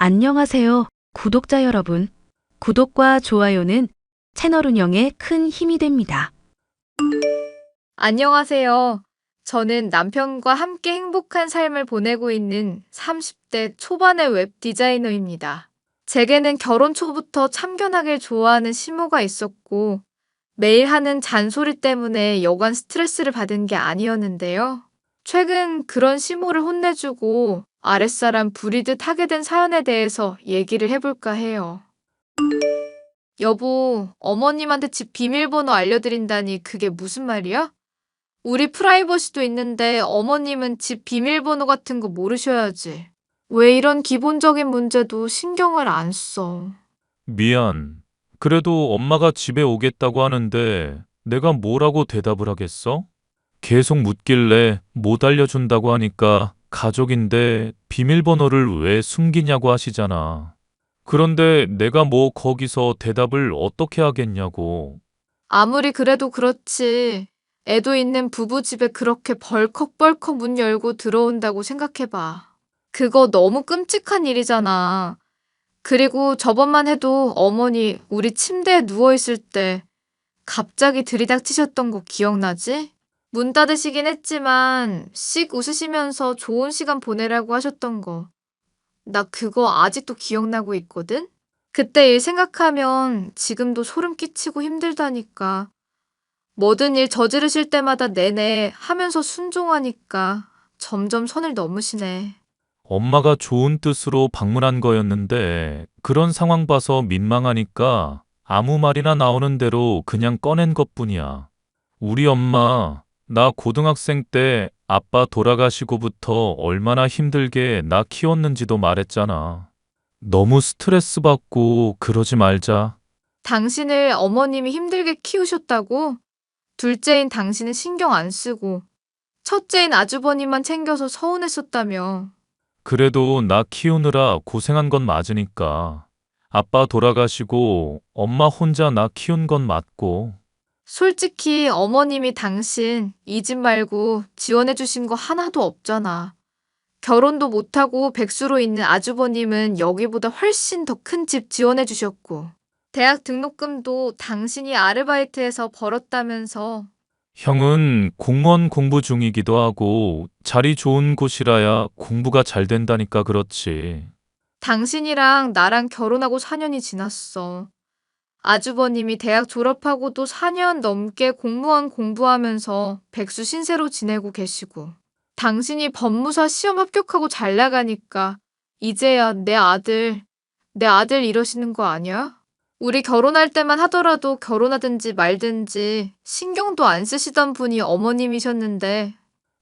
안녕하세요, 구독자 여러분. 구독과 좋아요는 채널 운영에 큰 힘이 됩니다. 안녕하세요. 저는 남편과 함께 행복한 삶을 보내고 있는 30대 초반의 웹 디자이너입니다. 제게는 결혼 초부터 참견하길 좋아하는 시모가 있었고, 매일 하는 잔소리 때문에 여간 스트레스를 받은 게 아니었는데요. 최근 그런 시모를 혼내주고 아랫사람 부리듯 하게 된 사연에 대해서 얘기를 해볼까 해요. 여보, 어머님한테 집 비밀번호 알려드린다니 그게 무슨 말이야? 우리 프라이버시도 있는데 어머님은 집 비밀번호 같은 거 모르셔야지. 왜 이런 기본적인 문제도 신경을 안 써? 미안. 그래도 엄마가 집에 오겠다고 하는데 내가 뭐라고 대답을 하겠어? 계속 묻길래 못 알려준다고 하니까 가족인데 비밀번호를 왜 숨기냐고 하시잖아. 그런데 내가 뭐 거기서 대답을 어떻게 하겠냐고. 아무리 그래도 그렇지. 애도 있는 부부 집에 그렇게 벌컥벌컥 문 열고 들어온다고 생각해봐. 그거 너무 끔찍한 일이잖아. 그리고 저번만 해도 어머니 우리 침대에 누워있을 때 갑자기 들이닥치셨던 거 기억나지? 문 닫으시긴 했지만 씩 웃으시면서 좋은 시간 보내라고 하셨던 거. 나 그거 아직도 기억나고 있거든? 그때 일 생각하면 지금도 소름 끼치고 힘들다니까. 뭐든 일 저지르실 때마다 내내 하면서 순종하니까 점점 선을 넘으시네. 엄마가 좋은 뜻으로 방문한 거였는데 그런 상황 봐서 민망하니까 아무 말이나 나오는 대로 그냥 꺼낸 것뿐이야. 우리 엄마, 나 고등학생 때 아빠 돌아가시고부터 얼마나 힘들게 나 키웠는지도 말했잖아. 너무 스트레스 받고 그러지 말자. 당신을 어머님이 힘들게 키우셨다고? 둘째인 당신은 신경 안 쓰고 첫째인 아주버님만 챙겨서 서운했었다며. 그래도 나 키우느라 고생한 건 맞으니까. 아빠 돌아가시고 엄마 혼자 나 키운 건 맞고. 솔직히 어머님이 당신 이 집 말고 지원해 주신 거 하나도 없잖아. 결혼도 못하고 백수로 있는 아주버님은 여기보다 훨씬 더 큰 집 지원해 주셨고, 대학 등록금도 당신이 아르바이트해서 벌었다면서. 형은 공무원 공부 중이기도 하고 자리 좋은 곳이라야 공부가 잘 된다니까 그렇지. 당신이랑 나랑 결혼하고 4년이 지났어. 아주버님이 대학 졸업하고도 4년 넘게 공무원 공부하면서 백수 신세로 지내고 계시고, 당신이 법무사 시험 합격하고 잘 나가니까 이제야 내 아들 이러시는 거 아니야? 우리 결혼할 때만 하더라도 결혼하든지 말든지 신경도 안 쓰시던 분이 어머님이셨는데.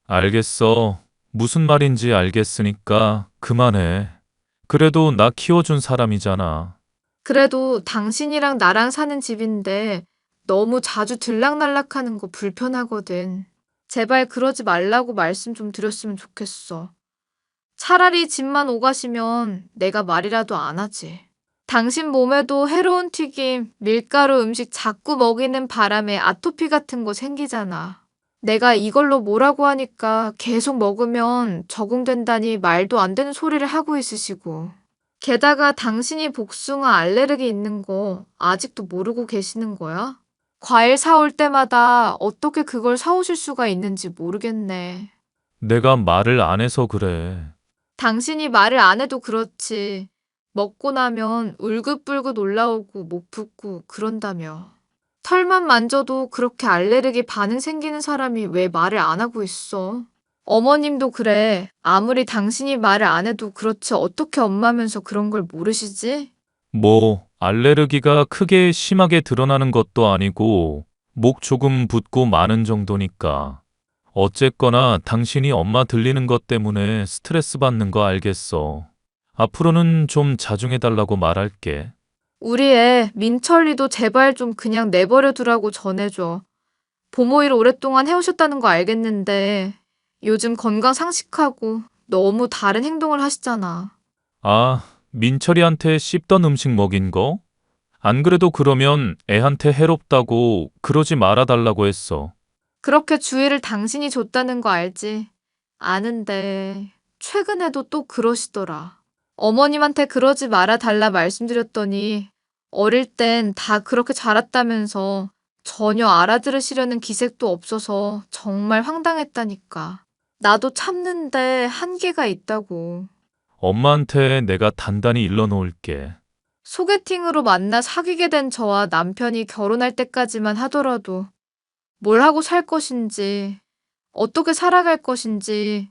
알겠어. 무슨 말인지 알겠으니까 그만해. 그래도 나 키워준 사람이잖아. 그래도 당신이랑 나랑 사는 집인데 너무 자주 들락날락하는 거 불편하거든. 제발 그러지 말라고 말씀 좀 드렸으면 좋겠어. 차라리 집만 오가시면 내가 말이라도 안 하지. 당신 몸에도 해로운 튀김, 밀가루 음식 자꾸 먹이는 바람에 아토피 같은 거 생기잖아. 내가 이걸로 뭐라고 하니까 계속 먹으면 적응된다니 말도 안 되는 소리를 하고 있으시고. 게다가 당신이 복숭아 알레르기 있는 거 아직도 모르고 계시는 거야? 과일 사올 때마다 어떻게 그걸 사오실 수가 있는지 모르겠네. 내가 말을 안 해서 그래. 당신이 말을 안 해도 그렇지. 먹고 나면 울긋불긋 올라오고 목 붓고 그런다며. 털만 만져도 그렇게 알레르기 반응 생기는 사람이 왜 말을 안 하고 있어? 어머님도 그래. 아무리 당신이 말을 안 해도 그렇지 어떻게 엄마면서 그런 걸 모르시지? 뭐, 알레르기가 크게 심하게 드러나는 것도 아니고, 목 조금 붓고 마는 정도니까. 어쨌거나 당신이 엄마 들리는 것 때문에 스트레스 받는 거 알겠어. 앞으로는 좀 자중해달라고 말할게. 우리 애 민철이도 제발 좀 그냥 내버려 두라고 전해줘. 부모 일 오랫동안 해오셨다는 거 알겠는데 요즘 건강 상식하고 너무 다른 행동을 하시잖아. 아, 민철이한테 씹던 음식 먹인 거? 안 그래도 그러면 애한테 해롭다고 그러지 말아달라고 했어. 그렇게 주의를 당신이 줬다는 거 알지? 아는데 최근에도 또 그러시더라. 어머님한테 그러지 말아 달라 말씀드렸더니 어릴 땐 다 그렇게 자랐다면서 전혀 알아들으시려는 기색도 없어서 정말 황당했다니까. 나도 참는데 한계가 있다고. 엄마한테 내가 단단히 일러놓을게. 소개팅으로 만나 사귀게 된 저와 남편이 결혼할 때까지만 하더라도 뭘 하고 살 것인지, 어떻게 살아갈 것인지,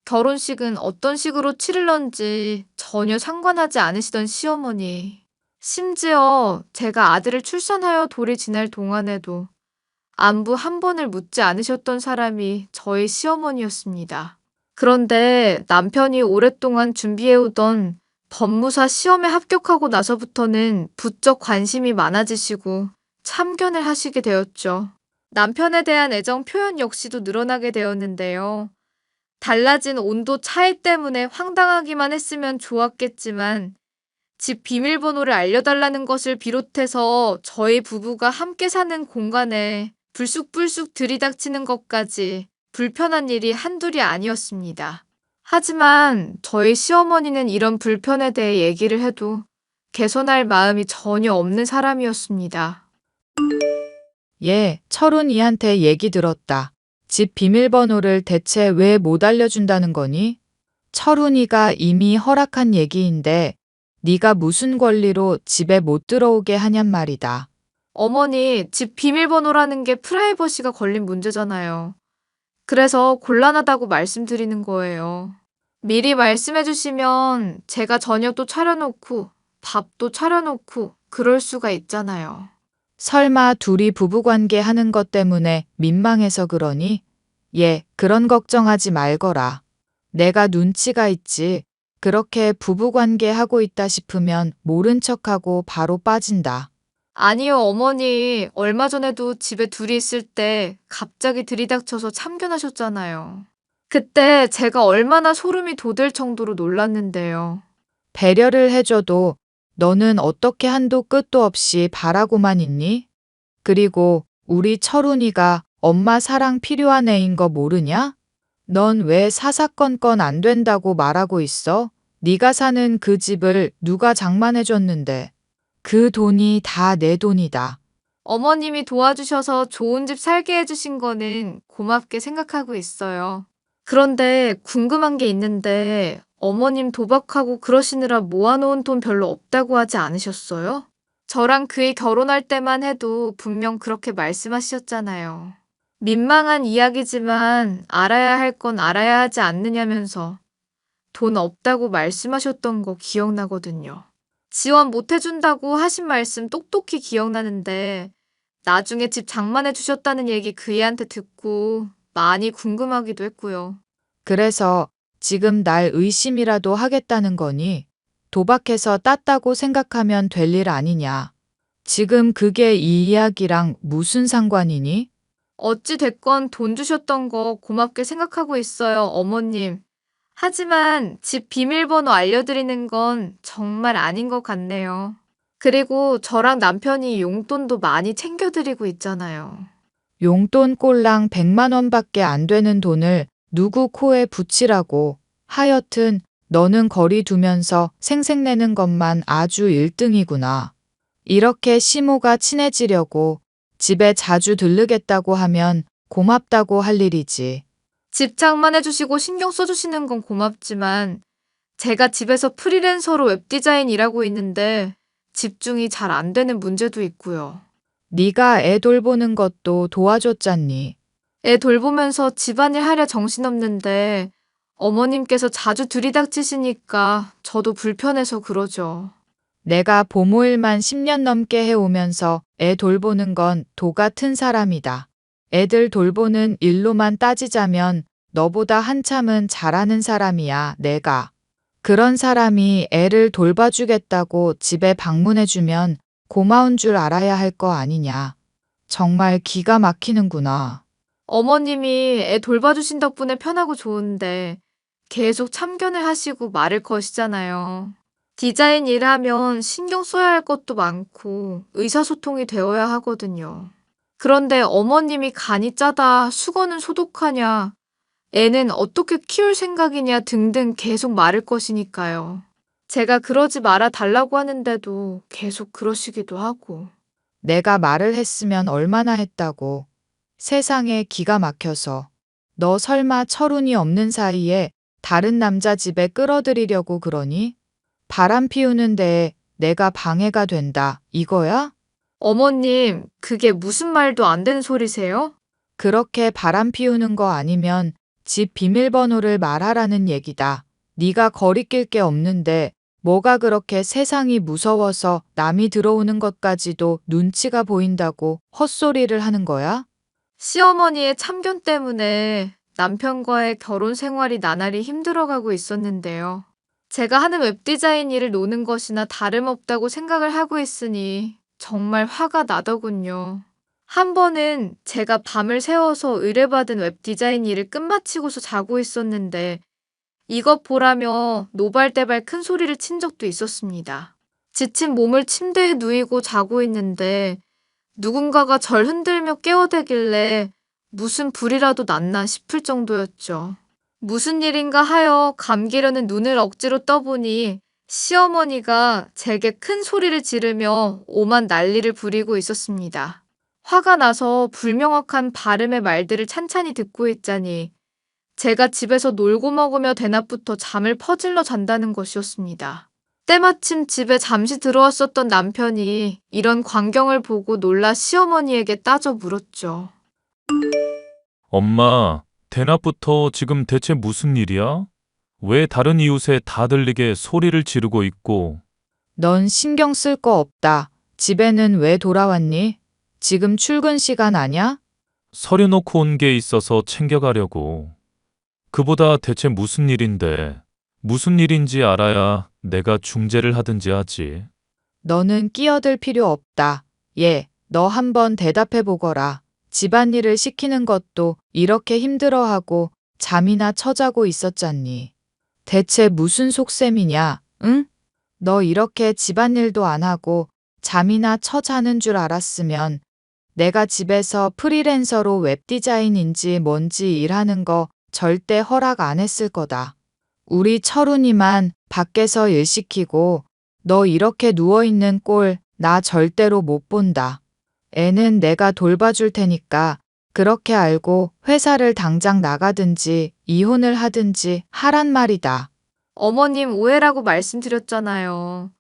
결혼식은 어떤 식으로 치를런지 전혀 상관하지 않으시던 시어머니. 심지어 제가 아들을 출산하여 돌이 지날 동안에도 안부 한 번을 묻지 않으셨던 사람이 저희 시어머니였습니다. 그런데 남편이 오랫동안 준비해오던 법무사 시험에 합격하고 나서부터는 부쩍 관심이 많아지시고 참견을 하시게 되었죠. 남편에 대한 애정 표현 역시도 늘어나게 되었는데요. 달라진 온도 차이 때문에 황당하기만 했으면 좋았겠지만 집 비밀번호를 알려달라는 것을 비롯해서 저희 부부가 함께 사는 공간에 불쑥불쑥 들이닥치는 것까지 불편한 일이 한둘이 아니었습니다. 하지만 저희 시어머니는 이런 불편에 대해 얘기를 해도 개선할 마음이 전혀 없는 사람이었습니다. 얘, 철훈이한테 얘기 들었다. 집 비밀번호를 대체 왜 못 알려준다는 거니? 철훈이가 이미 허락한 얘기인데 네가 무슨 권리로 집에 못 들어오게 하냔 말이다. 어머니, 집 비밀번호라는 게 프라이버시가 걸린 문제잖아요. 그래서 곤란하다고 말씀드리는 거예요. 미리 말씀해 주시면 제가 저녁도 차려놓고 밥도 차려놓고 그럴 수가 있잖아요. 설마 둘이 부부관계 하는 것 때문에 민망해서 그러니? 얘, 그런 걱정하지 말거라. 내가 눈치가 있지. 그렇게 부부관계 하고 있다 싶으면 모른 척하고 바로 빠진다. 아니요, 어머니. 얼마 전에도 집에 둘이 있을 때 갑자기 들이닥쳐서 참견하셨잖아요. 그때 제가 얼마나 소름이 돋을 정도로 놀랐는데요. 배려를 해줘도 너는 어떻게 한도 끝도 없이 바라고만 있니? 그리고 우리 철훈이가 엄마 사랑 필요한 애인 거 모르냐? 넌 왜 사사건건 안 된다고 말하고 있어? 네가 사는 그 집을 누가 장만해줬는데. 그 돈이 다 내 돈이다. 어머님이 도와주셔서 좋은 집 살게 해주신 거는 고맙게 생각하고 있어요. 그런데 궁금한 게 있는데 어머님 도박하고 그러시느라 모아놓은 돈 별로 없다고 하지 않으셨어요? 저랑 그이 결혼할 때만 해도 분명 그렇게 말씀하셨잖아요. 민망한 이야기지만 알아야 할 건 알아야 하지 않느냐면서 돈 없다고 말씀하셨던 거 기억나거든요. 지원 못 해준다고 하신 말씀 똑똑히 기억나는데 나중에 집 장만해 주셨다는 얘기 그이한테 듣고 많이 궁금하기도 했고요. 그래서 지금 날 의심이라도 하겠다는 거니? 도박해서 땄다고 생각하면 될 일 아니냐? 지금 그게 이 이야기랑 무슨 상관이니? 어찌 됐건 돈 주셨던 거 고맙게 생각하고 있어요, 어머님. 하지만 집 비밀번호 알려드리는 건 정말 아닌 것 같네요. 그리고 저랑 남편이 용돈도 많이 챙겨드리고 있잖아요. 용돈 꼴랑 100만 원밖에 안 되는 돈을 누구 코에 붙이라고. 하여튼 너는 거리 두면서 생색내는 것만 아주 1등이구나. 이렇게 시모가 친해지려고 집에 자주 들르겠다고 하면 고맙다고 할 일이지. 집 장만해주시고 신경 써주시는 건 고맙지만 제가 집에서 프리랜서로 웹디자인 일하고 있는데 집중이 잘 안 되는 문제도 있고요. 네가 애 돌보는 것도 도와줬잖니. 애 돌보면서 집안일 하랴 정신없는데 어머님께서 자주 들이닥치시니까 저도 불편해서 그러죠. 내가 보모일만 10년 넘게 해오면서 애 돌보는 건 도 같은 사람이다. 애들 돌보는 일로만 따지자면 너보다 한참은 잘하는 사람이야, 내가. 그런 사람이 애를 돌봐주겠다고 집에 방문해주면 고마운 줄 알아야 할 거 아니냐. 정말 기가 막히는구나. 어머님이 애 돌봐주신 덕분에 편하고 좋은데 계속 참견을 하시고 말을 거시잖아요. 디자인 일하면 신경 써야 할 것도 많고 의사소통이 되어야 하거든요. 그런데 어머님이 간이 짜다, 수건은 소독하냐, 애는 어떻게 키울 생각이냐 등등 계속 말을 것이니까요. 제가 그러지 말아 달라고 하는데도 계속 그러시기도 하고. 내가 말을 했으면 얼마나 했다고. 세상에 기가 막혀서. 너 설마 철운이 없는 사이에 다른 남자 집에 끌어들이려고 그러니? 바람 피우는 데에 내가 방해가 된다. 이거야? 어머님, 그게 무슨 말도 안 되는 소리세요? 그렇게 바람 피우는 거 아니면 집 비밀번호를 말하라는 얘기다. 네가 거리낄 게 없는데 뭐가 그렇게 세상이 무서워서 남이 들어오는 것까지도 눈치가 보인다고 헛소리를 하는 거야? 시어머니의 참견 때문에 남편과의 결혼 생활이 나날이 힘들어가고 있었는데요. 제가 하는 웹디자인 일을 노는 것이나 다름없다고 생각을 하고 있으니 정말 화가 나더군요. 한 번은 제가 밤을 새워서 의뢰받은 웹디자인 일을 끝마치고서 자고 있었는데 이것 보라며 노발대발 큰 소리를 친 적도 있었습니다. 지친 몸을 침대에 누이고 자고 있는데 누군가가 절 흔들며 깨워대길래 무슨 불이라도 났나 싶을 정도였죠. 무슨 일인가 하여 감기려는 눈을 억지로 떠보니 시어머니가 제게 큰 소리를 지르며 오만 난리를 부리고 있었습니다. 화가 나서 불명확한 발음의 말들을 찬찬히 듣고 있자니 제가 집에서 놀고 먹으며 대낮부터 잠을 퍼질러 잔다는 것이었습니다. 때마침 집에 잠시 들어왔었던 남편이 이런 광경을 보고 놀라 시어머니에게 따져 물었죠. 엄마, 대낮부터 지금 대체 무슨 일이야? 왜 다른 이웃에 다 들리게 소리를 지르고 있고? 넌 신경 쓸 거 없다. 집에는 왜 돌아왔니? 지금 출근 시간 아냐? 서류 놓고 온 게 있어서 챙겨가려고. 그보다 대체 무슨 일인데? 무슨 일인지 알아야 내가 중재를 하든지 하지. 너는 끼어들 필요 없다. 예, 너 한번 대답해 보거라. 집안일을 시키는 것도 이렇게 힘들어하고 잠이나 처자고 있었잖니. 대체 무슨 속셈이냐, 응? 너 이렇게 집안일도 안 하고 잠이나 처자는 줄 알았으면 내가 집에서 프리랜서로 웹디자인인지 뭔지 일하는 거 절대 허락 안 했을 거다. 우리 철훈이만 밖에서 일 시키고 너 이렇게 누워있는 꼴 나 절대로 못 본다. 애는 내가 돌봐줄 테니까 그렇게 알고 회사를 당장 나가든지 이혼을 하든지 하란 말이다. 어머님 오해라고 말씀드렸잖아요.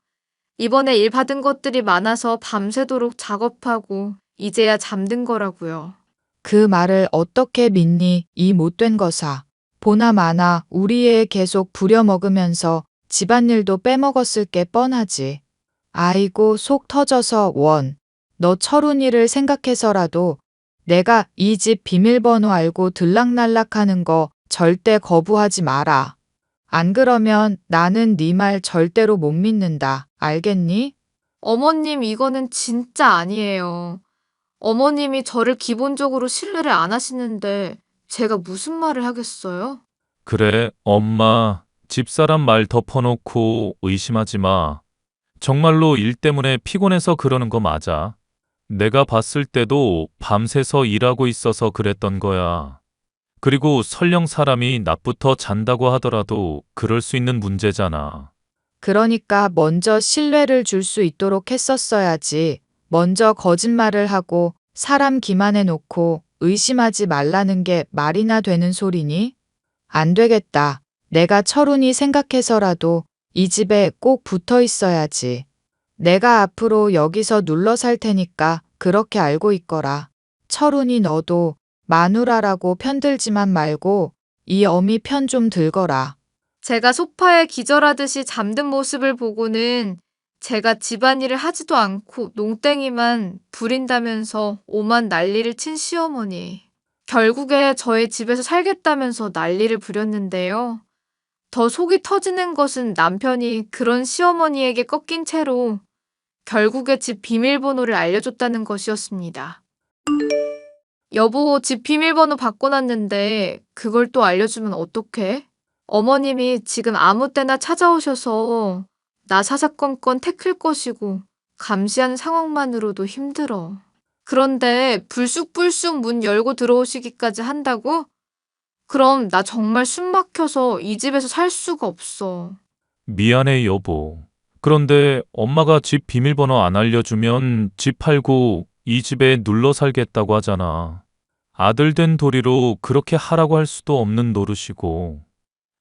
이번에 일 받은 것들이 많아서 밤새도록 작업하고 이제야 잠든 거라고요. 그 말을 어떻게 믿니 이 못된 거사. 보나 마나 우리 애 계속 부려먹으면서 집안일도 빼먹었을 게 뻔하지. 아이고 속 터져서 원. 너 철훈이를 생각해서라도 내가 이 집 비밀번호 알고 들락날락하는 거 절대 거부하지 마라. 안 그러면 나는 네 말 절대로 못 믿는다. 알겠니? 어머님 이거는 진짜 아니에요. 어머님이 저를 기본적으로 신뢰를 안 하시는데 제가 무슨 말을 하겠어요? 그래, 엄마. 집사람 말 덮어놓고 의심하지 마. 정말로 일 때문에 피곤해서 그러는 거 맞아. 내가 봤을 때도 밤새서 일하고 있어서 그랬던 거야. 그리고 설령 사람이 낮부터 잔다고 하더라도 그럴 수 있는 문제잖아. 그러니까 먼저 신뢰를 줄 수 있도록 했었어야지. 먼저 거짓말을 하고 사람 기만해 놓고 의심하지 말라는 게 말이나 되는 소리니? 안 되겠다. 내가 철훈이 생각해서라도 이 집에 꼭 붙어 있어야지. 내가 앞으로 여기서 눌러 살 테니까 그렇게 알고 있거라. 철훈이 너도 마누라라고 편들지만 말고 이 어미 편 좀 들거라. 제가 소파에 기절하듯이 잠든 모습을 보고는 제가 집안일을 하지도 않고 농땡이만 부린다면서 오만 난리를 친 시어머니. 결국에 저의 집에서 살겠다면서 난리를 부렸는데요. 더 속이 터지는 것은 남편이 그런 시어머니에게 꺾인 채로 결국에 집 비밀번호를 알려줬다는 것이었습니다. 여보, 집 비밀번호 바꿔놨는데 그걸 또 알려주면 어떡해? 어머님이 지금 아무 때나 찾아오셔서 나 사사건건 태클 것이고 감시하는 상황만으로도 힘들어. 그런데 불쑥불쑥 문 열고 들어오시기까지 한다고? 그럼 나 정말 숨 막혀서 이 집에서 살 수가 없어. 미안해, 여보. 그런데 엄마가 집 비밀번호 안 알려주면 집 팔고 이 집에 눌러 살겠다고 하잖아. 아들 된 도리로 그렇게 하라고 할 수도 없는 노릇이고.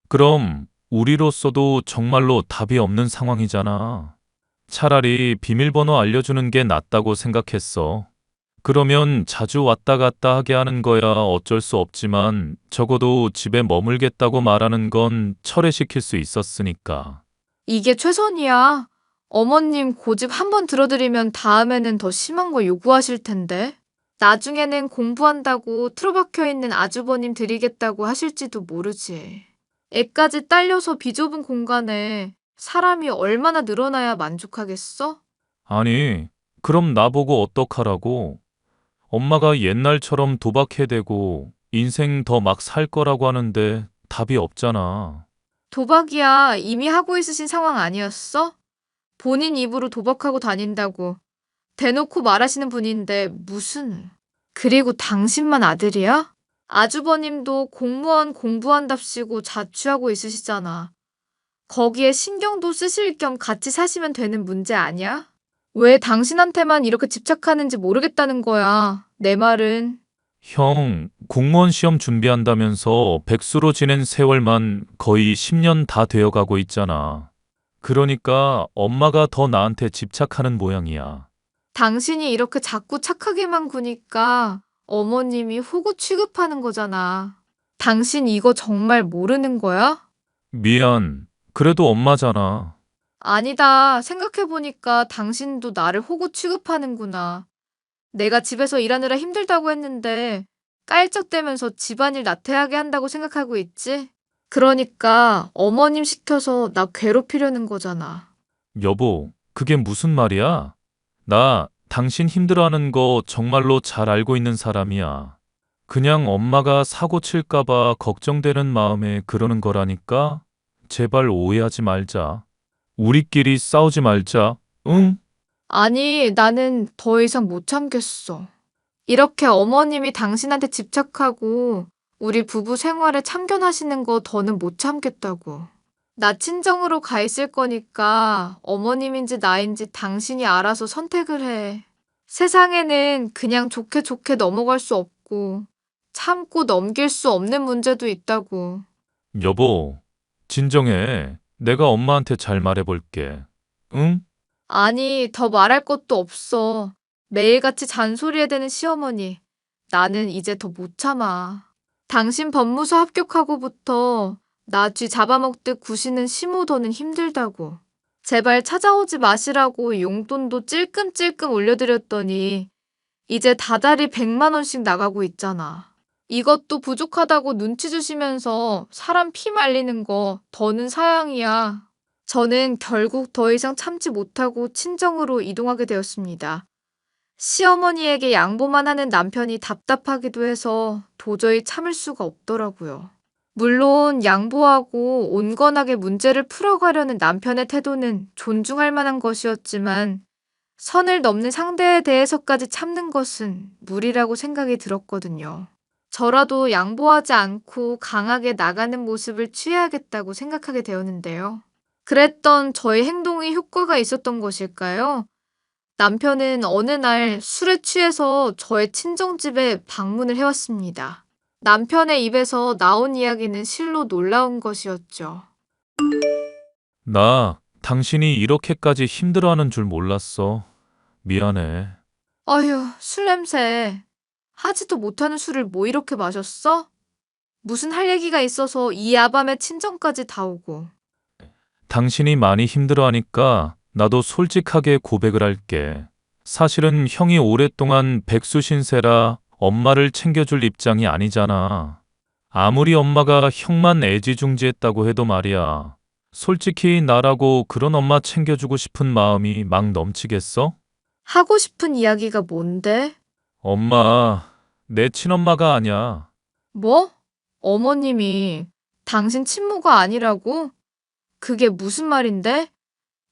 그럼 우리로서도 정말로 답이 없는 상황이잖아. 차라리 비밀번호 알려주는 게 낫다고 생각했어. 그러면 자주 왔다 갔다 하게 하는 거야 어쩔 수 없지만 적어도 집에 머물겠다고 말하는 건 철회시킬 수 있었으니까. 이게 최선이야. 어머님 고집 한 번 들어드리면 다음에는 더 심한 거 요구하실 텐데. 나중에는 공부한다고 틀어박혀 있는 아주버님 드리겠다고 하실지도 모르지. 애까지 딸려서 비좁은 공간에 사람이 얼마나 늘어나야 만족하겠어? 아니, 그럼 나보고 어떡하라고? 엄마가 옛날처럼 도박해대고 인생 더 막 살 거라고 하는데 답이 없잖아. 도박이야 이미 하고 있으신 상황 아니었어? 본인 입으로 도박하고 다닌다고 대놓고 말하시는 분인데 무슨. 그리고 당신만 아들이야? 아주버님도 공무원 공부한답시고 자취하고 있으시잖아. 거기에 신경도 쓰실 겸 같이 사시면 되는 문제 아니야? 왜 당신한테만 이렇게 집착하는지 모르겠다는 거야. 내 말은. 형, 공무원 시험 준비한다면서 백수로 지낸 세월만 거의 10년 다 되어가고 있잖아. 그러니까 엄마가 더 나한테 집착하는 모양이야. 당신이 이렇게 자꾸 착하게만 구니까 어머님이 호구 취급하는 거잖아. 당신 이거 정말 모르는 거야? 미안. 그래도 엄마잖아. 아니다. 생각해보니까 당신도 나를 호구 취급하는구나. 내가 집에서 일하느라 힘들다고 했는데 깔짝대면서 집안일 나태하게 한다고 생각하고 있지? 그러니까 어머님 시켜서 나 괴롭히려는 거잖아. 여보, 그게 무슨 말이야? 나 당신 힘들어하는 거 정말로 잘 알고 있는 사람이야. 그냥 엄마가 사고 칠까봐 걱정되는 마음에 그러는 거라니까? 제발 오해하지 말자. 우리끼리 싸우지 말자. 응? 아니, 나는 더 이상 못 참겠어. 이렇게 어머님이 당신한테 집착하고 우리 부부 생활에 참견하시는 거 더는 못 참겠다고. 나 친정으로 가 있을 거니까 어머님인지 나인지 당신이 알아서 선택을 해. 세상에는 그냥 좋게 좋게 넘어갈 수 없고 참고 넘길 수 없는 문제도 있다고. 여보, 진정해. 내가 엄마한테 잘 말해볼게. 응? 아니, 더 말할 것도 없어. 매일같이 잔소리해야 되는 시어머니. 나는 이제 더 못 참아. 당신 법무사 합격하고부터 나 쥐 잡아먹듯 구시는 시모더는 힘들다고. 제발 찾아오지 마시라고 용돈도 찔끔찔끔 올려드렸더니 이제 다달이 100만 원씩 나가고 있잖아. 이것도 부족하다고 눈치 주시면서 사람 피 말리는 거 더는 사양이야. 저는 결국 더 이상 참지 못하고 친정으로 이동하게 되었습니다. 시어머니에게 양보만 하는 남편이 답답하기도 해서 도저히 참을 수가 없더라고요. 물론 양보하고 온건하게 문제를 풀어가려는 남편의 태도는 존중할 만한 것이었지만 선을 넘는 상대에 대해서까지 참는 것은 무리라고 생각이 들었거든요. 저라도 양보하지 않고 강하게 나가는 모습을 취해야겠다고 생각하게 되었는데요. 그랬던 저의 행동이 효과가 있었던 것일까요? 남편은 어느 날 술에 취해서 저의 친정집에 방문을 해왔습니다. 남편의 입에서 나온 이야기는 실로 놀라운 것이었죠. 나 당신이 이렇게까지 힘들어하는 줄 몰랐어. 미안해. 어휴, 술 냄새. 하지도 못하는 술을 뭐 이렇게 마셨어? 무슨 할 얘기가 있어서 이 야밤에 친정까지 다 오고. 당신이 많이 힘들어하니까 나도 솔직하게 고백을 할게. 사실은 형이 오랫동안 백수 신세라 엄마를 챙겨줄 입장이 아니잖아. 아무리 엄마가 형만 애지중지했다고 해도 말이야. 솔직히 나라고 그런 엄마 챙겨주고 싶은 마음이 막 넘치겠어? 하고 싶은 이야기가 뭔데? 엄마, 내 친엄마가 아니야. 뭐? 어머님이 당신 친모가 아니라고? 그게 무슨 말인데?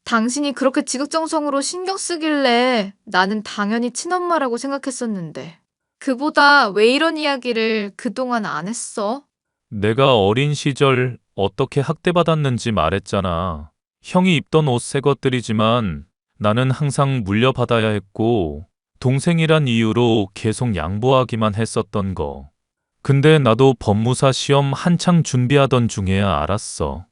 당신이 그렇게 지극정성으로 신경 쓰길래 나는 당연히 친엄마라고 생각했었는데. 그보다 왜 이런 이야기를 그동안 안 했어? 내가 어린 시절 어떻게 학대받았는지 말했잖아. 형이 입던 옷 새 것들이지만 나는 항상 물려받아야 했고 동생이란 이유로 계속 양보하기만 했었던 거. 근데 나도 법무사 시험 한창 준비하던 중에야 알았어.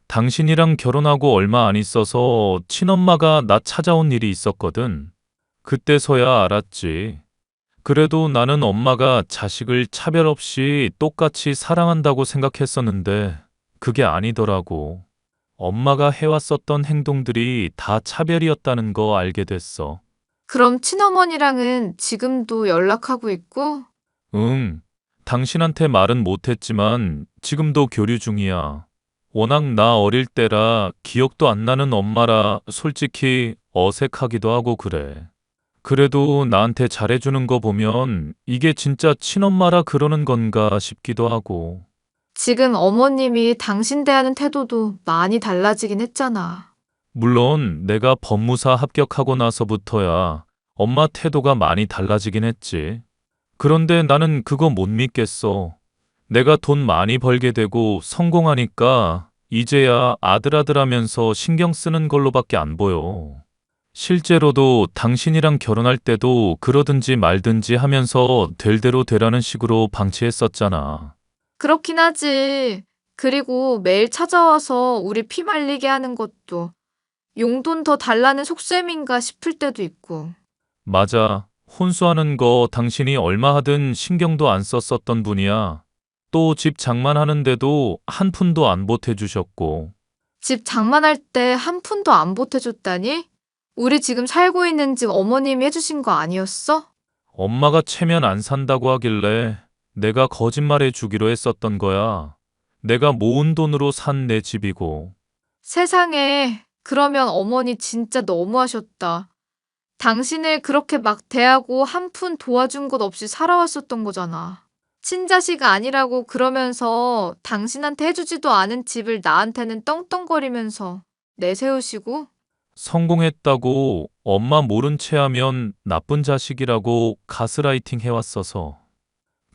당신이랑 결혼하고 얼마 안 있어서 친엄마가 나 찾아온 일이 있었거든. 그때서야 알았지. 그래도 나는 엄마가 자식을 차별 없이 똑같이 사랑한다고 생각했었는데 그게 아니더라고. 엄마가 해왔었던 행동들이 다 차별이었다는 거 알게 됐어. 그럼 친어머니랑은 지금도 연락하고 있고? 응, 당신한테 말은 못했지만 지금도 교류 중이야. 워낙 나 어릴 때라 기억도 안 나는 엄마라 솔직히 어색하기도 하고 그래. 그래도 나한테 잘해주는 거 보면 이게 진짜 친엄마라 그러는 건가 싶기도 하고. 지금 어머님이 당신 대하는 태도도 많이 달라지긴 했잖아. 물론 내가 법무사 합격하고 나서부터야 엄마 태도가 많이 달라지긴 했지. 그런데 나는 그거 못 믿겠어. 내가 돈 많이 벌게 되고 성공하니까 이제야 아들아들 하면서 신경 쓰는 걸로밖에 안 보여. 실제로도 당신이랑 결혼할 때도 그러든지 말든지 하면서 될 대로 되라는 식으로 방치했었잖아. 그렇긴 하지. 그리고 매일 찾아와서 우리 피 말리게 하는 것도 용돈 더 달라는 속셈인가 싶을 때도 있고. 맞아. 혼수하는 거 당신이 얼마 하든 신경도 안 썼었던 분이야. 또 집 장만하는데도 한 푼도 안 보태주셨고. 집 장만할 때 한 푼도 안 보태줬다니? 우리 지금 살고 있는 집 어머님이 해주신 거 아니었어? 엄마가 채면 안 산다고 하길래 내가 거짓말해 주기로 했었던 거야. 내가 모은 돈으로 산 내 집이고. 세상에, 그러면 어머니 진짜 너무하셨다. 당신을 그렇게 막 대하고 한 푼 도와준 것 없이 살아왔었던 거잖아. 친자식 아니라고 그러면서 당신한테 해주지도 않은 집을 나한테는 떵떵거리면서 내세우시고. 성공했다고 엄마 모른 채 하면 나쁜 자식이라고 가스라이팅 해왔어서.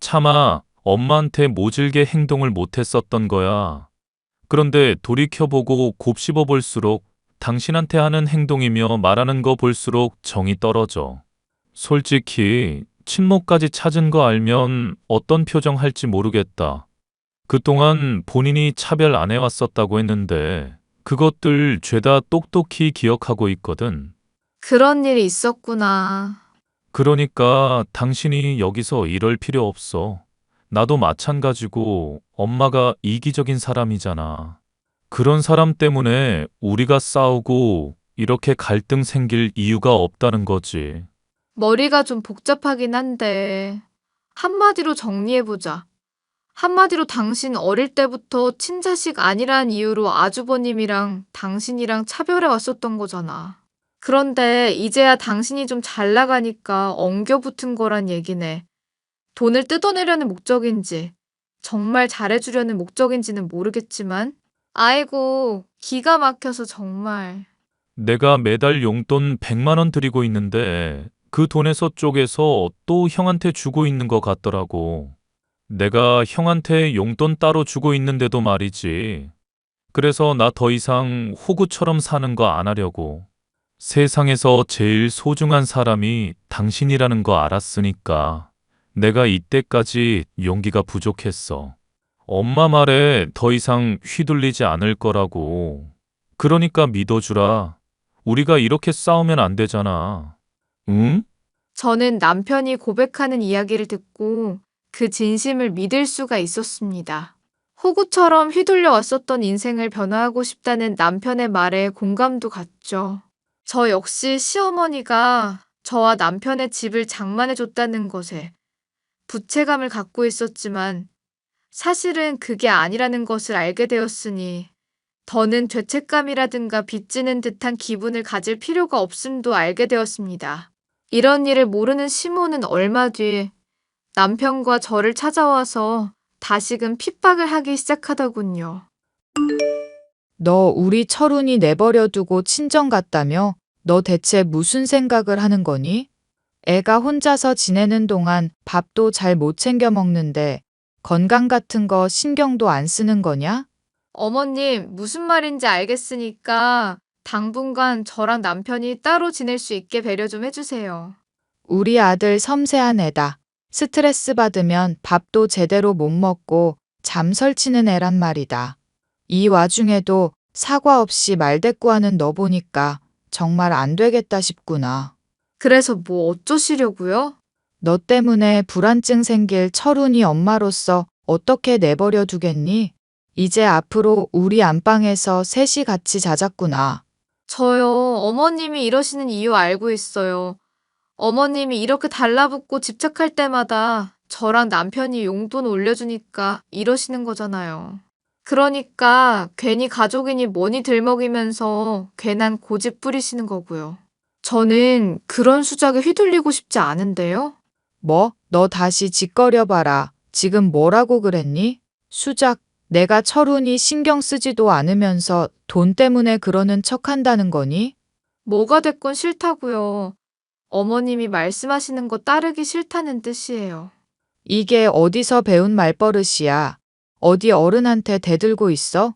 차마 엄마한테 모질게 행동을 못했었던 거야. 그런데 돌이켜보고 곱씹어 볼수록 당신한테 하는 행동이며 말하는 거 볼수록 정이 떨어져. 솔직히 친모까지 찾은 거 알면 어떤 표정 할지 모르겠다. 그동안 본인이 차별 안 해왔었다고 했는데 그것들 죄다 똑똑히 기억하고 있거든. 그런 일이 있었구나. 그러니까 당신이 여기서 이럴 필요 없어. 나도 마찬가지고 엄마가 이기적인 사람이잖아. 그런 사람 때문에 우리가 싸우고 이렇게 갈등 생길 이유가 없다는 거지. 머리가 좀 복잡하긴 한데 한마디로 정리해보자. 한마디로 당신 어릴 때부터 친자식 아니란 이유로 아주버님이랑 당신이랑 차별해 왔었던 거잖아. 그런데 이제야 당신이 좀 잘 나가니까 엉겨붙은 거란 얘기네. 돈을 뜯어내려는 목적인지 정말 잘해주려는 목적인지는 모르겠지만 아이고 기가 막혀서 정말. 내가 매달 용돈 100만 원 드리고 있는데 그 돈에서 쪼개서 또 형한테 주고 있는 것 같더라고. 내가 형한테 용돈 따로 주고 있는데도 말이지. 그래서 나 더 이상 호구처럼 사는 거 안 하려고. 세상에서 제일 소중한 사람이 당신이라는 거 알았으니까 내가 이때까지 용기가 부족했어. 엄마 말에 더 이상 휘둘리지 않을 거라고. 그러니까 믿어주라. 우리가 이렇게 싸우면 안 되잖아. 응? 저는 남편이 고백하는 이야기를 듣고 그 진심을 믿을 수가 있었습니다. 호구처럼 휘둘려 왔었던 인생을 변화하고 싶다는 남편의 말에 공감도 갔죠. 저 역시 시어머니가 저와 남편의 집을 장만해줬다는 것에 부채감을 갖고 있었지만 사실은 그게 아니라는 것을 알게 되었으니 더는 죄책감이라든가 빚지는 듯한 기분을 가질 필요가 없음도 알게 되었습니다. 이런 일을 모르는 시모는 얼마 뒤 남편과 저를 찾아와서 다시금 핍박을 하기 시작하더군요. 너 우리 철훈이 내버려 두고 친정 갔다며? 너 대체 무슨 생각을 하는 거니? 애가 혼자서 지내는 동안 밥도 잘 못 챙겨 먹는데 건강 같은 거 신경도 안 쓰는 거냐? 어머님, 무슨 말인지 알겠으니까 당분간 저랑 남편이 따로 지낼 수 있게 배려 좀 해주세요. 우리 아들 섬세한 애다. 스트레스 받으면 밥도 제대로 못 먹고 잠 설치는 애란 말이다. 이 와중에도 사과 없이 말대꾸하는 너 보니까 정말 안 되겠다 싶구나. 그래서 뭐 어쩌시려고요? 너 때문에 불안증 생길 철훈이 엄마로서 어떻게 내버려 두겠니? 이제 앞으로 우리 안방에서 셋이 같이 자자꾸나. 저요, 어머님이 이러시는 이유 알고 있어요. 어머님이 이렇게 달라붙고 집착할 때마다 저랑 남편이 용돈 올려주니까 이러시는 거잖아요. 그러니까 괜히 가족이니 뭐니 들먹이면서 괜한 고집 부리시는 거고요. 저는 그런 수작에 휘둘리고 싶지 않은데요. 뭐? 너 다시 짓거려봐라. 지금 뭐라고 그랬니? 수작. 내가 철훈이 신경 쓰지도 않으면서 돈 때문에 그러는 척 한다는 거니? 뭐가 됐건 싫다고요. 어머님이 말씀하시는 거 따르기 싫다는 뜻이에요. 이게 어디서 배운 말버릇이야. 어디 어른한테 대들고 있어?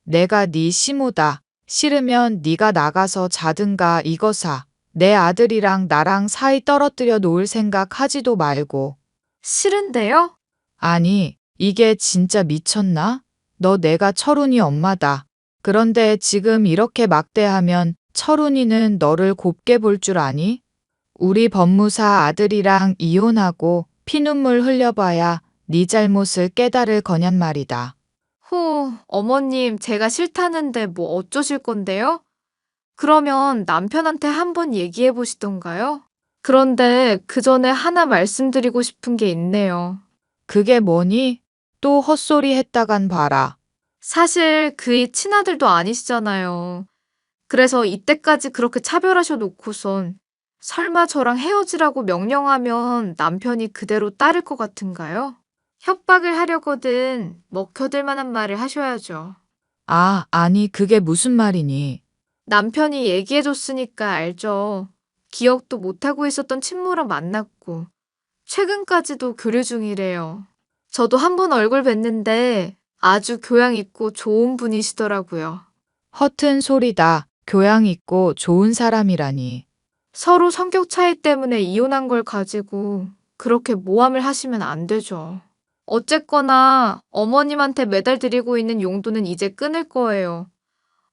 내가 네 시모다. 싫으면 네가 나가서 자든가 이거 사. 내 아들이랑 나랑 사이 떨어뜨려 놓을 생각 하지도 말고. 싫은데요? 아니, 이게 진짜 미쳤나? 너 내가 철훈이 엄마다. 그런데 지금 이렇게 막대하면 철훈이는 너를 곱게 볼 줄 아니? 우리 법무사 아들이랑 이혼하고 피눈물 흘려봐야 네 잘못을 깨달을 거냔 말이다. 어머님, 제가 싫다는데 뭐 어쩌실 건데요? 그러면 남편한테 한번 얘기해 보시던가요? 그런데 그 전에 하나 말씀드리고 싶은 게 있네요. 그게 뭐니? 또 헛소리 했다간 봐라. 사실 그이 친아들도 아니시잖아요. 그래서 이때까지 그렇게 차별하셔 놓고선 설마 저랑 헤어지라고 명령하면 남편이 그대로 따를 것 같은가요? 협박을 하려거든 먹혀들 만한 말을 하셔야죠. 아, 아니, 그게 무슨 말이니? 남편이 얘기해줬으니까 알죠. 기억도 못하고 있었던 친모랑 만났고 최근까지도 교류 중이래요. 저도 한 번 얼굴 뵀는데 아주 교양 있고 좋은 분이시더라고요. 허튼 소리다. 교양 있고 좋은 사람이라니. 서로 성격 차이 때문에 이혼한 걸 가지고 그렇게 모함을 하시면 안 되죠. 어쨌거나 어머님한테 매달 드리고 있는 용돈은 이제 끊을 거예요.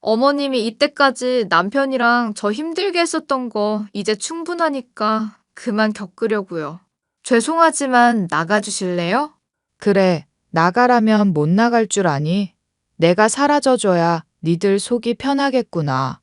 어머님이 이때까지 남편이랑 저 힘들게 했었던 거 이제 충분하니까 그만 겪으려고요. 죄송하지만 나가주실래요? 그래, 나가라면 못 나갈 줄 아니? 내가 사라져줘야 니들 속이 편하겠구나.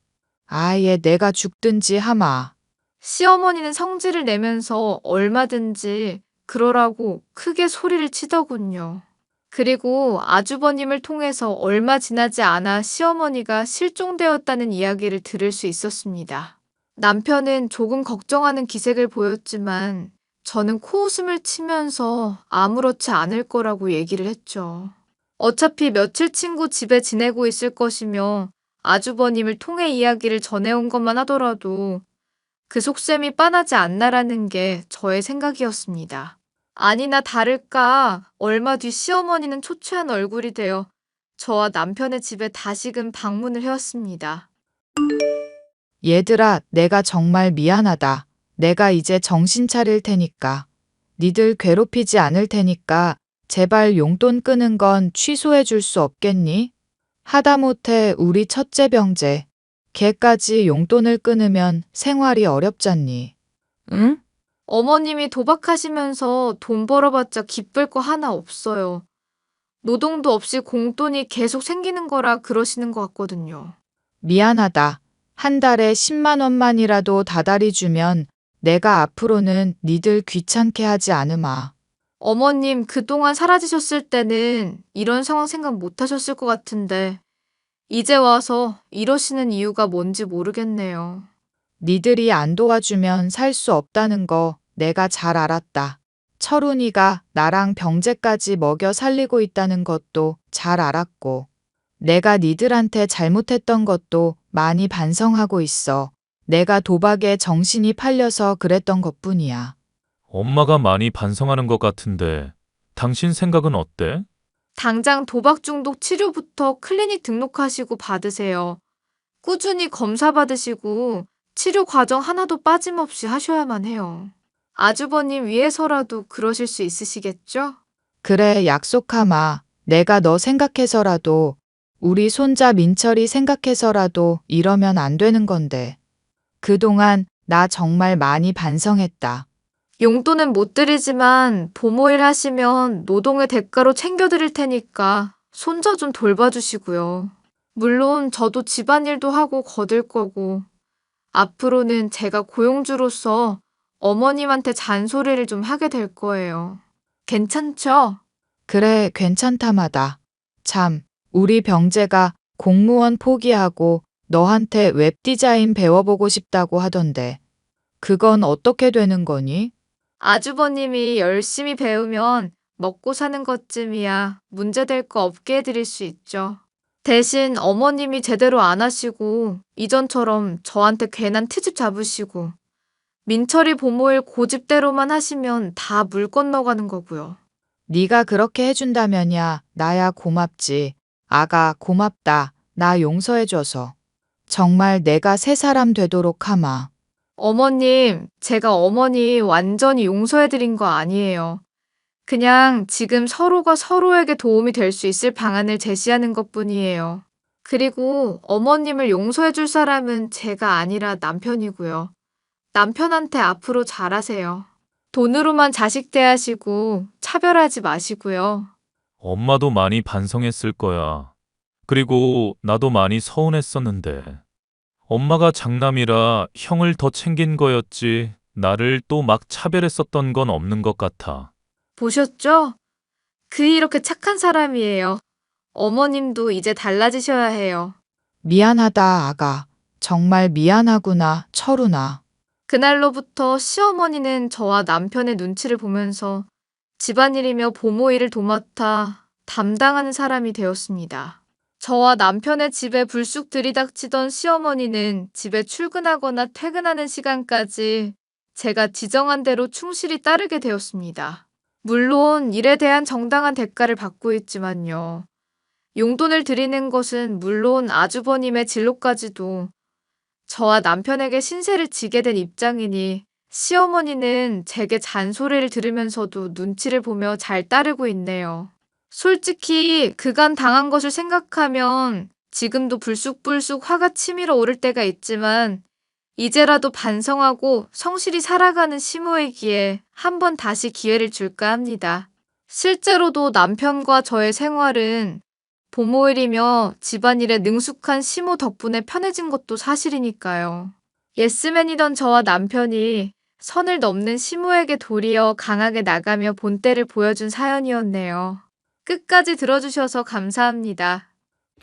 아예 내가 죽든지 하마. 시어머니는 성질을 내면서 얼마든지 그러라고 크게 소리를 치더군요. 그리고 아주버님을 통해서 얼마 지나지 않아 시어머니가 실종되었다는 이야기를 들을 수 있었습니다. 남편은 조금 걱정하는 기색을 보였지만 저는 코웃음을 치면서 아무렇지 않을 거라고 얘기를 했죠. 어차피 며칠 친구 집에 지내고 있을 것이며 아주버님을 통해 이야기를 전해온 것만 하더라도 그 속셈이 빤하지 않나라는 게 저의 생각이었습니다. 아니나 다를까 얼마 뒤 시어머니는 초췌한 얼굴이 되어 저와 남편의 집에 다시금 방문을 해왔습니다. 얘들아, 내가 정말 미안하다. 내가 이제 정신 차릴 테니까. 니들 괴롭히지 않을 테니까 제발 용돈 끄는 건 취소해 줄 수 없겠니? 하다못해 우리 첫째 병재. 걔까지 용돈을 끊으면 생활이 어렵잖니. 응? 어머님이 도박하시면서 돈 벌어봤자 기쁠 거 하나 없어요. 노동도 없이 공돈이 계속 생기는 거라 그러시는 것 같거든요. 미안하다. 한 달에 10만 원만이라도 다달이 주면 내가 앞으로는 니들 귀찮게 하지 않으마. 어머님 그동안 사라지셨을 때는 이런 상황 생각 못 하셨을 것 같은데 이제 와서 이러시는 이유가 뭔지 모르겠네요. 니들이 안 도와주면 살 수 없다는 거 내가 잘 알았다. 철훈이가 나랑 병재까지 먹여 살리고 있다는 것도 잘 알았고, 내가 니들한테 잘못했던 것도 많이 반성하고 있어. 내가 도박에 정신이 팔려서 그랬던 것뿐이야. 엄마가 많이 반성하는 것 같은데 당신 생각은 어때? 당장 도박 중독 치료부터 클리닉 등록하시고 받으세요. 꾸준히 검사 받으시고 치료 과정 하나도 빠짐없이 하셔야만 해요. 아주버님 위해서라도 그러실 수 있으시겠죠? 그래, 약속하마. 내가 너 생각해서라도, 우리 손자 민철이 생각해서라도 이러면 안 되는 건데. 그동안 나 정말 많이 반성했다. 용돈은 못 드리지만 보모일 하시면 노동의 대가로 챙겨드릴 테니까 손자 좀 돌봐주시고요. 물론 저도 집안일도 하고 거들 거고 앞으로는 제가 고용주로서 어머님한테 잔소리를 좀 하게 될 거예요. 괜찮죠? 그래, 괜찮다마다. 참, 우리 병재가 공무원 포기하고 너한테 웹디자인 배워보고 싶다고 하던데. 그건 어떻게 되는 거니? 아주버님이 열심히 배우면 먹고 사는 것쯤이야 문제될 거 없게 해드릴 수 있죠. 대신 어머님이 제대로 안 하시고 이전처럼 저한테 괜한 트집 잡으시고 민철이 보모일 고집대로만 하시면 다 물 건너가는 거고요. 네가 그렇게 해준다면야 나야 고맙지. 아가 고맙다. 나 용서해줘서. 정말 내가 새 사람 되도록 하마. 어머님, 제가 어머니 완전히 용서해드린 거 아니에요. 그냥 지금 서로가 서로에게 도움이 될 수 있을 방안을 제시하는 것뿐이에요. 그리고 어머님을 용서해줄 사람은 제가 아니라 남편이고요. 남편한테 앞으로 잘하세요. 돈으로만 자식 대하시고 차별하지 마시고요. 엄마도 많이 반성했을 거야. 그리고 나도 많이 서운했었는데. 엄마가 장남이라 형을 더 챙긴 거였지 나를 또 막 차별했었던 건 없는 것 같아. 보셨죠? 이렇게 착한 사람이에요. 어머님도 이제 달라지셔야 해요. 미안하다, 아가. 정말 미안하구나, 철우나. 그날로부터 시어머니는 저와 남편의 눈치를 보면서 집안일이며 보모 일을 도맡아 담당하는 사람이 되었습니다. 저와 남편의 집에 불쑥 들이닥치던 시어머니는 집에 출근하거나 퇴근하는 시간까지 제가 지정한 대로 충실히 따르게 되었습니다. 물론 일에 대한 정당한 대가를 받고 있지만요. 용돈을 드리는 것은 물론 아주버님의 진로까지도 저와 남편에게 신세를 지게 된 입장이니 시어머니는 제게 잔소리를 들으면서도 눈치를 보며 잘 따르고 있네요. 솔직히 그간 당한 것을 생각하면 지금도 불쑥불쑥 화가 치밀어 오를 때가 있지만 이제라도 반성하고 성실히 살아가는 시모이기에 한번 다시 기회를 줄까 합니다. 실제로도 남편과 저의 생활은 보모일이며 집안일에 능숙한 시모 덕분에 편해진 것도 사실이니까요. 예스맨이던 저와 남편이 선을 넘는 시모에게 도리어 강하게 나가며 본때를 보여준 사연이었네요. 끝까지 들어주셔서 감사합니다.